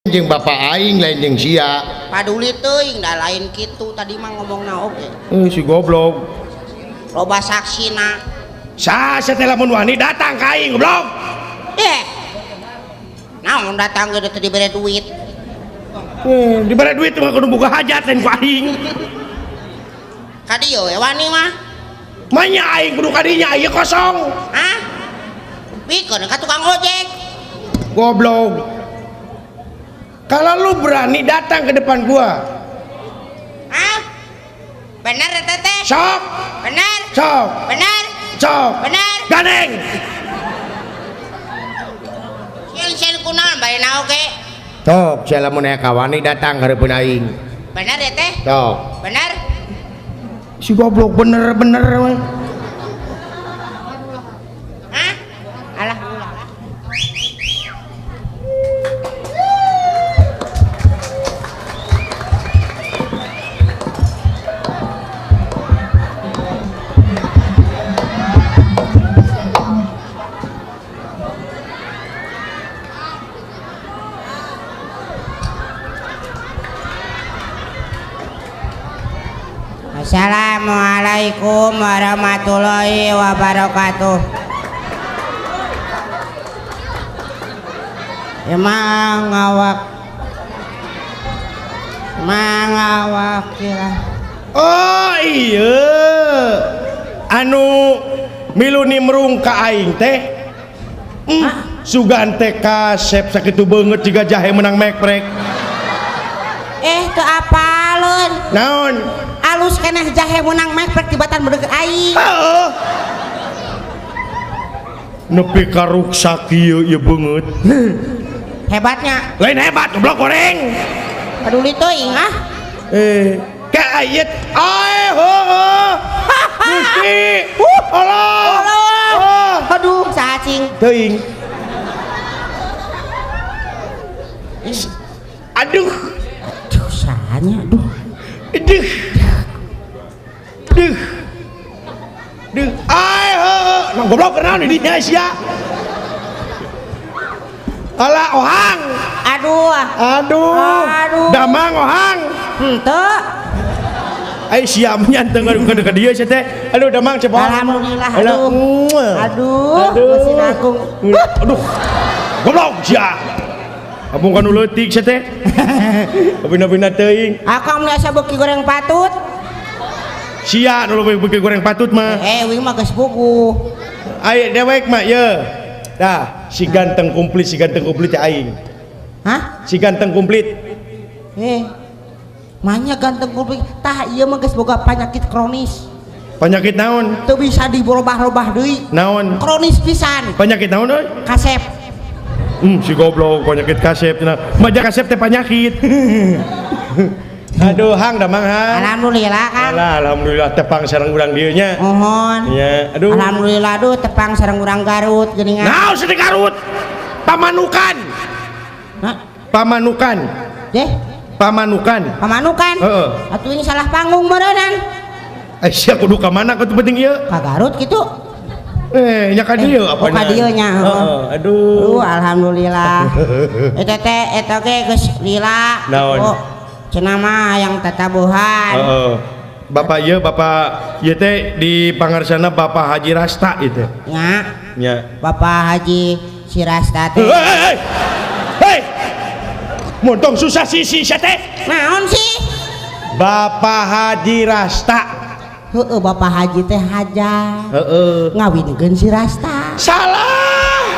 jeung bapak aing lain jeung sia paduli teuing da lain kitu tadi mah ngomongna oge si goblok loba saksina sa setelah mun wani datang ka aing goblok naon datang ge teu dibere duit dibere duit mah kudu boga hajat lain ku aing ka dieu we wani mah manya aing kudu ka dinya ieu kosong hah pikeun ka tukang ojek goblok. Kalau lu berani datang ke depan gua, bener teteh? Sok. Bener. Sok. Bener. Sok. Bener. Gandeng. Sian kunaon bari na oge? Sok, sia lamun aya kawani datang ka hareupeun aing. Bener ya teh? Sok. Bener. Si goblok bener-bener mah. Hah? Alah. Assalamualaikum warahmatullahi wabarakatuh. Emang awak kira. Oh iya. Anu milu nimrung ka aing teh. Sugan teh kasep sakitu beungeut jiga jahe menang mekrek. Teu apaleun. Naon? Alus keneh jahe menang mekrek tibatan beudeuk aing. Heeh. Nepi ka ruksak ieu beungeut. Hebatnya. Lain hebat goblok goreng. Peduli teuing Ka ayet. Heueuh. Gusti. Allah. Aduh, cacing. Teuing. Aduh. Dosanya aduh. Duh. Nah goblok kenal di dinya sia. Alah ohang. Aduh. Damang ohang. Henteu. Ai sia nyanteng ka dieu sia teh. Aduh damang cepot. Alhamdulillah. Aduh. Mesin aku. Aduh. Goblok sia. Abung kanu leutik sia teh. Abina-bina teuing. Akang biasa beuki goreng patut. Sia nu beuki goreng patut mah. Wing mah geus buku. Aya dewek mah ye. Dah, si ganteng komplit teh aing. Hah? Si ganteng komplit. Manya ganteng komplit. Tah ieu mah geus boga penyakit kronis. Penyakit naon? Teu bisa dibolobah-lobah deui. Naon? Kronis pisan. Penyakit naon euy? Kasep. Si goblok penyakit kasep cenah. Maja kasep teh penyakit. Aduh hang damang hang. Alhamdulillah Kang. Alhamdulillah tepang sareng urang dieu nya. Mohon. Iya, aduh. Alhamdulillah aduh tepang sareng urang Garut geuningan. Naon sedih Garut? Pamanukan. Hah? Pamanukan. Pamanukan. Pamanukan? Heeh. Atuh ini salah panggung beureunan. Sia kudu ka mana kudu penting ieu? Ka Garut kitu. Nya ka dieu apana? Ka dieu nya. Aduh. Alhamdulillah. Eta teh eta ge geus lila. Naon? Cenah mah yang tatabuhan. Bapak ieu teh di pangarsana Bapak Haji Rasta itu. Nya. Bapak Haji si Rasta teh. Hei. Montong susah sisi sia teh. Naon sih? Bapak Haji Rasta. Heeh, Bapak Haji teh haja. Heeh. Ngawinkeun si Rasta. Salah.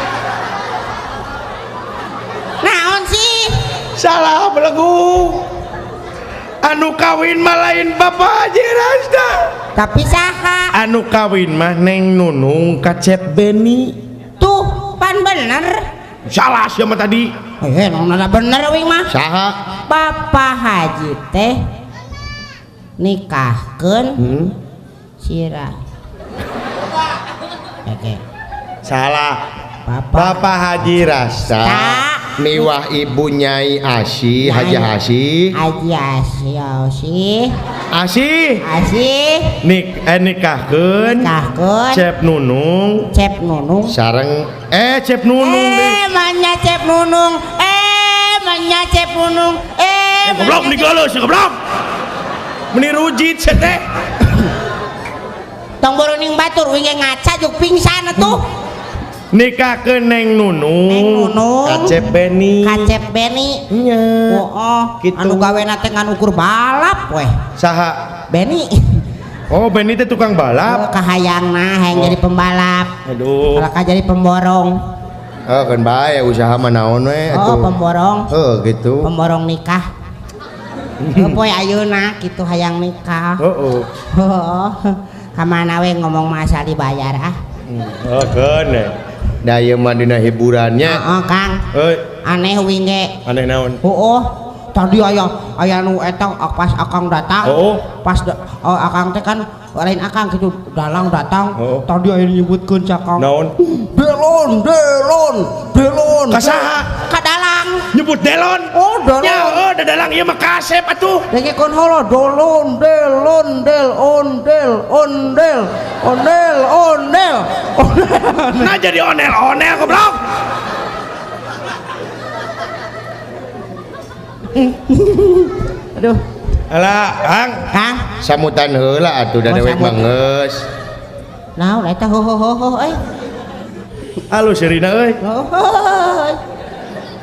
Naon sih? Salah belegu. Anu kawin mah lain Bapak Haji Rasta. Tapi saha? Anu kawin mah Neng Nunung Kacep Beni. Tuh, pan bener. Salah sia mah tadi. Nona bener wing mah. Saha? Bapak Haji teh nikahkeun Sira. Salah. Bapak Haji Rasta niwah ibu Nyai Asih, Haji Asih. Haji Asih. Nikahkeun Cep Nunung sareng Cep Nunung manya Cep Nunung manya Cep goblok digeuleuh goblok meni rujit sia teh tong boroning batur winge ngaca juk pingsan atuh nikahkeun Neng Nunung Kacep Beni nya gitu. Anu gawena teh ngan ukur balap weh saha Beni oh Beni teh tukang balap kahayangna hayang jadi pembalap aduh kalau jadi pemborong kan bae usaha mah naon we atuh pemborong gitu pemborong nikah poe ayeuna kitu hayang nikah kamana we ngomong masa dibayar keun da ieu mah dina hiburannya Kang aneh winge aneh naon tadi aya nu eta pas akang datang pas akang teh kan lain akang gitu dalang datang tadi aya nyebutkeun cakang naon delon kasaha ka dalang nyebut delon delon nya da dalang ieu mah kasep atuh denge kon holo dolon ondel nah jadi onel goblok aduh alah Kang samutan heula atuh da dewek mah geus naon eta ho alus sirina euy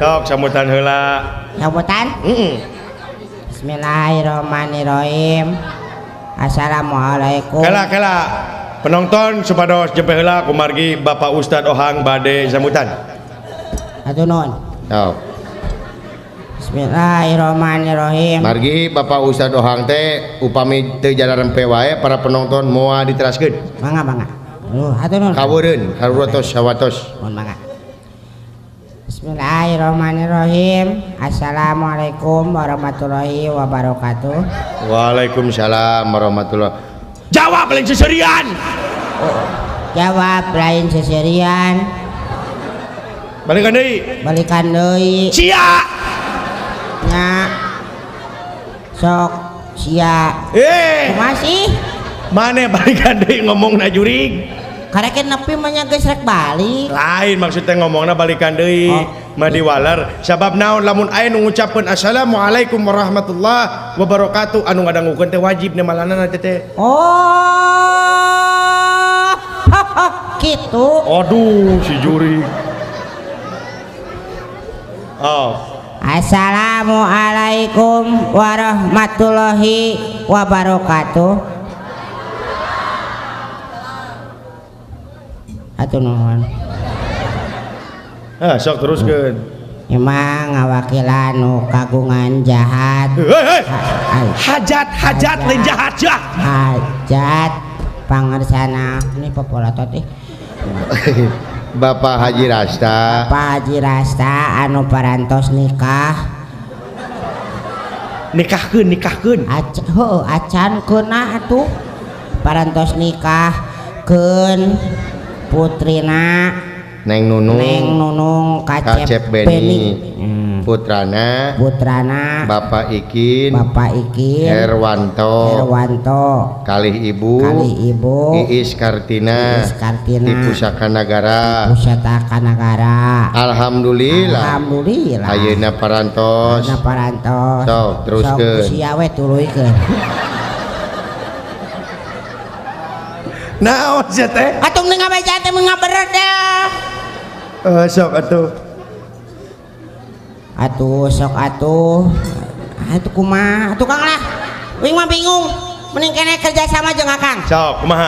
sok samutan heula sambutan Bismillahirrahmanirrahim Assalamualaikum kela penonton supados jempe heula kumargi Bapak Ustad Ohang bade sambutan atuh nuhun Bismillahirrahmanirrahim. Margi Bapak Ustad Ohang teh upami teu jalarempe wae para penonton moal diteraskeun. Mangga. Atuh nuhun. Kaweureun, karurotos sawatos. Mohon mangga. Bismillahirrahmanirrahim. Assalamualaikum warahmatullahi wabarakatuh. Waalaikumsalam warahmatullahi. Jawab lain seserian. Jawab lain seserian. Balikan deui. Sia. Nya sok sia masih mana balikan deui ngomongna jurig karek nepi mah nya geus rek balik lain maksudnya ngomongna balikan deui mah diwaler sabab naon lamun aya nu ngucapkeun assalamualaikum warahmatullahi wabarakatuh anu ngadangukeun teh wajib nemalana teh gitu aduh si jurig Assalamualaikum warahmatullahi wabarakatuh. Atuh nuhun. Sok teruskeun. Emang ngawakilan nu kagungan jahat. Hajat lain jahat ya. Hajat pangersana ini popolatot Bapak Haji Rasta anu parantos nikahkeun acan keuna atuh parantos nikahkeun putrina Neng Nunung Kacep Beni putrana Bapak Ikin Herwanto kalih ibu Iis Kartina di Pusaka Nagara Alhamdulillah ayeuna parantos sok teruskeun sia we tuluikeun naon sia teh atuh ngabeja teh ngaberet sok atuh kumaha atuh Kang lah wing mah bingung mending kene kerja sama jeung Akang sok kumaha